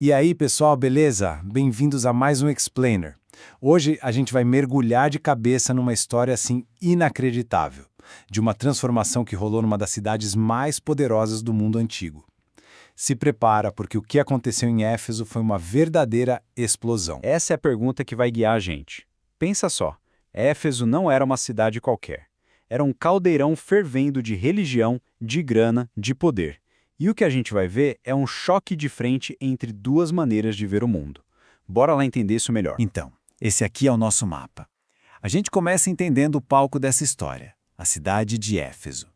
E aí, pessoal, beleza? Bem-vindos a mais um Explainer. Hoje a gente vai mergulhar de cabeça numa história assim inacreditável, de uma transformação que rolou numa das cidades mais poderosas do mundo antigo. Se prepara, porque o que aconteceu em Éfeso foi uma verdadeira explosão. Essa é a pergunta que vai guiar a gente. Pensa só, Éfeso não era uma cidade qualquer. Era um caldeirão fervendo de religião, de grana, de poder. E o que a gente vai ver é um choque de frente entre duas maneiras de ver o mundo. Bora lá entender isso melhor. Então, esse aqui é o nosso mapa. A gente começa entendendo o palco dessa história, a cidade de Éfeso.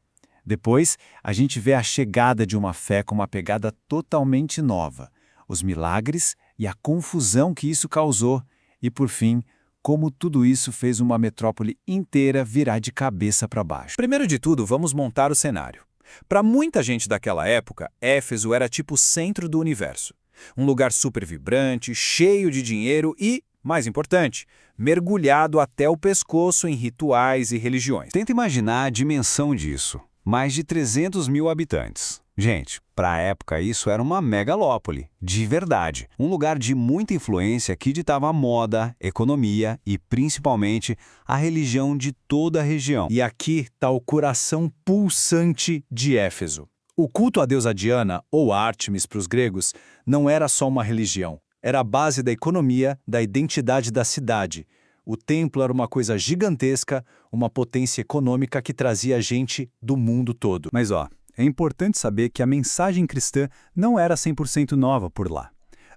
Depois, a gente vê a chegada de uma fé com uma pegada totalmente nova, os milagres e a confusão que isso causou, e por fim, como tudo isso fez uma metrópole inteira virar de cabeça para baixo. Primeiro de tudo, vamos montar o cenário. Para muita gente daquela época, Éfeso era tipo o centro do universo. Um lugar super vibrante, cheio de dinheiro e, mais importante, mergulhado até o pescoço em rituais e religiões. Tenta imaginar a dimensão disso. Mais de 300 mil habitantes. Gente, para a época isso era uma megalópole, de verdade. Um lugar de muita influência que ditava a moda, economia e, principalmente, a religião de toda a região. E aqui está o coração pulsante de Éfeso. O culto à deusa Diana, ou Ártemis para os gregos, não era só uma religião. Era a base da economia, da identidade da cidade. O templo era uma coisa gigantesca, uma potência econômica que trazia gente do mundo todo. Mas é importante saber que a mensagem cristã não era 100% nova por lá.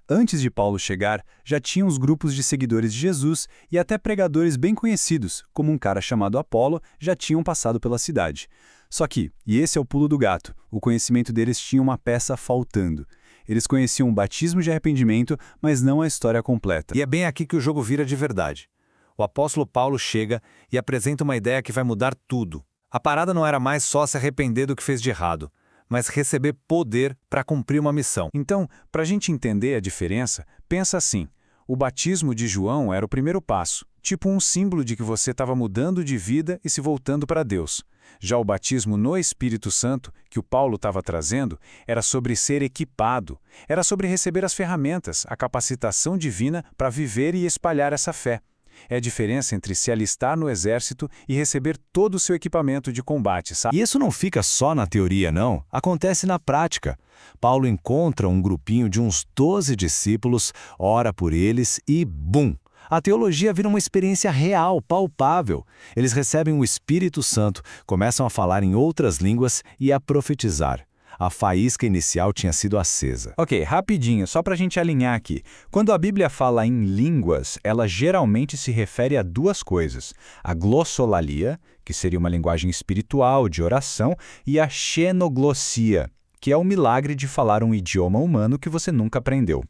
Antes de Paulo chegar, já tinha os grupos de seguidores de Jesus e até pregadores bem conhecidos, como um cara chamado Apolo, já tinham passado pela cidade. Só que, e esse é o pulo do gato, o conhecimento deles tinha uma peça faltando. Eles conheciam o batismo de arrependimento, mas não a história completa. E é bem aqui que o jogo vira de verdade. O apóstolo Paulo chega e apresenta uma ideia que vai mudar tudo. A parada não era mais só se arrepender do que fez de errado, mas receber poder para cumprir uma missão. Então, para a gente entender a diferença, pensa assim, o batismo de João era o primeiro passo, tipo um símbolo de que você estava mudando de vida e se voltando para Deus. Já o batismo no Espírito Santo, que o Paulo estava trazendo, era sobre ser equipado, era sobre receber as ferramentas, a capacitação divina para viver e espalhar essa fé. É a diferença entre se alistar no exército e receber todo o seu equipamento de combate, sabe? E isso não fica só na teoria, não. Acontece na prática. Paulo encontra um grupinho de uns 12 discípulos, ora por eles e bum! A teologia vira uma experiência real, palpável. Eles recebem o Espírito Santo, começam a falar em outras línguas e a profetizar. A faísca inicial tinha sido acesa. Ok, rapidinho, só para a gente alinhar aqui. Quando a Bíblia fala em línguas, ela geralmente se refere a duas coisas. A glossolalia, que seria uma linguagem espiritual, de oração, e a xenoglossia, que é o milagre de falar um idioma humano que você nunca aprendeu.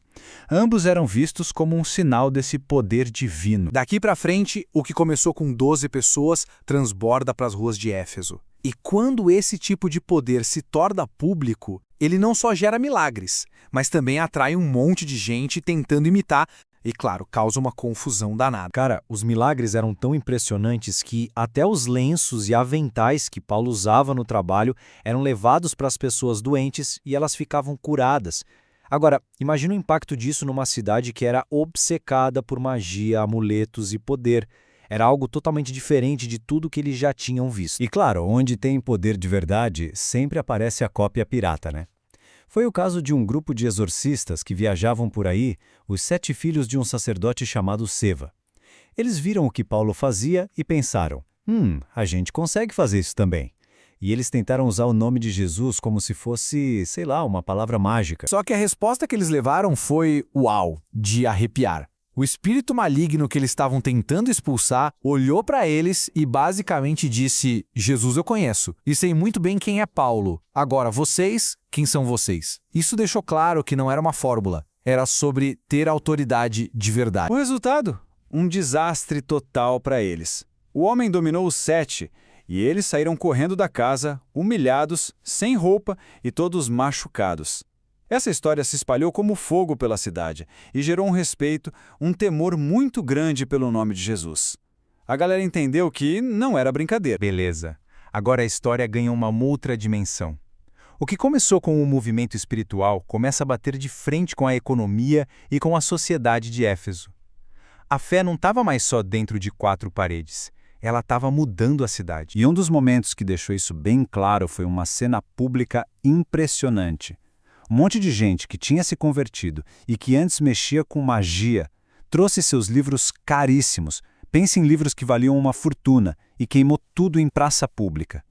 Ambos eram vistos como um sinal desse poder divino. Daqui para frente, o que começou com 12 pessoas transborda para as ruas de Éfeso. E quando esse tipo de poder se torna público, ele não só gera milagres, mas também atrai um monte de gente tentando imitar e, claro, causa uma confusão danada. Cara, os milagres eram tão impressionantes que até os lenços e aventais que Paulo usava no trabalho eram levados para as pessoas doentes e elas ficavam curadas. Agora, imagina o impacto disso numa cidade que era obcecada por magia, amuletos e poder. Era algo totalmente diferente de tudo que eles já tinham visto. E claro, onde tem poder de verdade, sempre aparece a cópia pirata, né? Foi o caso de um grupo de exorcistas que viajavam por aí, os 7 filhos de um sacerdote chamado Seva. Eles viram o que Paulo fazia e pensaram, a gente consegue fazer isso também. E eles tentaram usar o nome de Jesus como se fosse, sei lá, uma palavra mágica. Só que a resposta que eles levaram foi uau, de arrepiar. O espírito maligno que eles estavam tentando expulsar olhou para eles e basicamente disse: Jesus eu conheço e sei muito bem quem é Paulo. Agora vocês, quem são vocês? Isso deixou claro que não era uma fórmula, era sobre ter autoridade de verdade. O resultado? Um desastre total para eles. O homem dominou os 7 e eles saíram correndo da casa, humilhados, sem roupa e todos machucados. Essa história se espalhou como fogo pela cidade e gerou um respeito, um temor muito grande pelo nome de Jesus. A galera entendeu que não era brincadeira. Beleza. Agora a história ganha uma outra dimensão. O que começou com um movimento espiritual começa a bater de frente com a economia e com a sociedade de Éfeso. A fé não estava mais só dentro de 4 paredes, ela estava mudando a cidade. E um dos momentos que deixou isso bem claro foi uma cena pública impressionante. Um monte de gente que tinha se convertido e que antes mexia com magia, trouxe seus livros caríssimos, pense em livros que valiam uma fortuna, e queimou tudo em praça pública.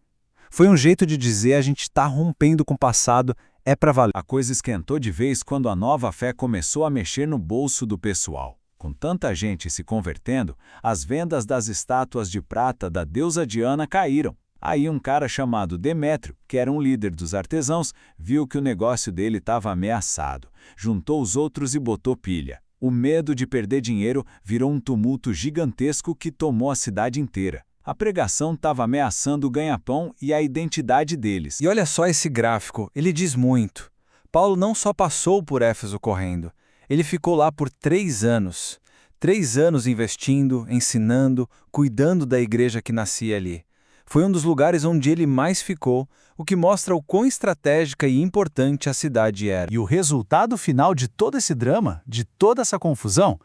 Foi um jeito de dizer: a gente está rompendo com o passado, é para valer. A coisa esquentou de vez quando a nova fé começou a mexer no bolso do pessoal. Com tanta gente se convertendo, as vendas das estátuas de prata da deusa Diana caíram. Aí um cara chamado Demétrio, que era um líder dos artesãos, viu que o negócio dele estava ameaçado. Juntou os outros e botou pilha. O medo de perder dinheiro virou um tumulto gigantesco que tomou a cidade inteira. A pregação estava ameaçando o ganha-pão e a identidade deles. E olha só esse gráfico, ele diz muito. Paulo não só passou por Éfeso correndo, ele ficou lá por 3 anos. 3 anos investindo, ensinando, cuidando da igreja que nascia ali. Foi um dos lugares onde ele mais ficou, o que mostra o quão estratégica e importante a cidade era. E o resultado final de todo esse drama, de toda essa confusão?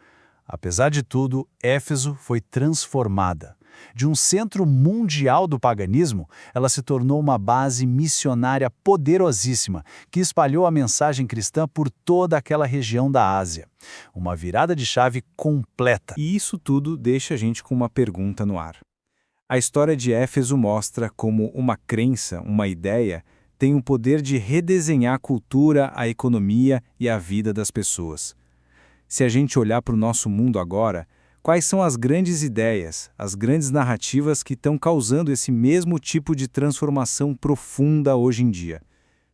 Apesar de tudo, Éfeso foi transformada. De um centro mundial do paganismo, ela se tornou uma base missionária poderosíssima, que espalhou a mensagem cristã por toda aquela região da Ásia. Uma virada de chave completa. E isso tudo deixa a gente com uma pergunta no ar. A história de Éfeso mostra como uma crença, uma ideia, tem o poder de redesenhar a cultura, a economia e a vida das pessoas. Se a gente olhar para o nosso mundo agora, quais são as grandes ideias, as grandes narrativas que estão causando esse mesmo tipo de transformação profunda hoje em dia?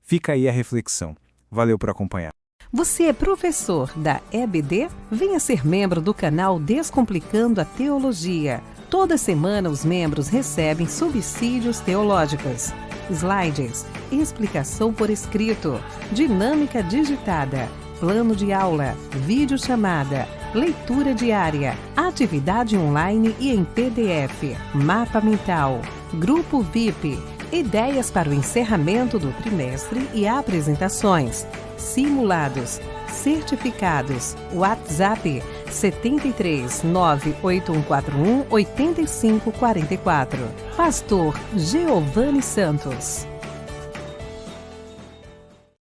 Fica aí a reflexão. Valeu por acompanhar. Você é professor da EBD? Venha ser membro do canal Descomplicando a Teologia. Toda semana os membros recebem subsídios teológicos, slides, explicação por escrito, dinâmica digitada, plano de aula, videochamada, leitura diária, atividade online e em PDF, mapa mental, grupo VIP, ideias para o encerramento do trimestre e apresentações, simulados, certificados, WhatsApp 73 98141 8544. Pastor Giovanni Santos.